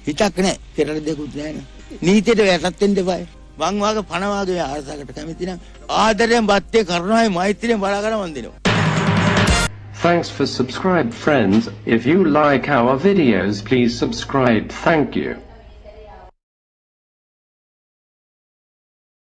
හිතක් නැහැ. පෙරට දෙකුත් නැහැ නේ. නීතියට වැටත් වෙන්න එපා. මං වාගේ පණ වාගේ ආසකට කැමති නම් ආදරයෙන් බත්තේ කරුණාවේ මෛත්‍රියෙන් බලාගෙන මන් දෙනවා. Thanks for subscribe, friends. If you like our videos, please subscribe. Thank you.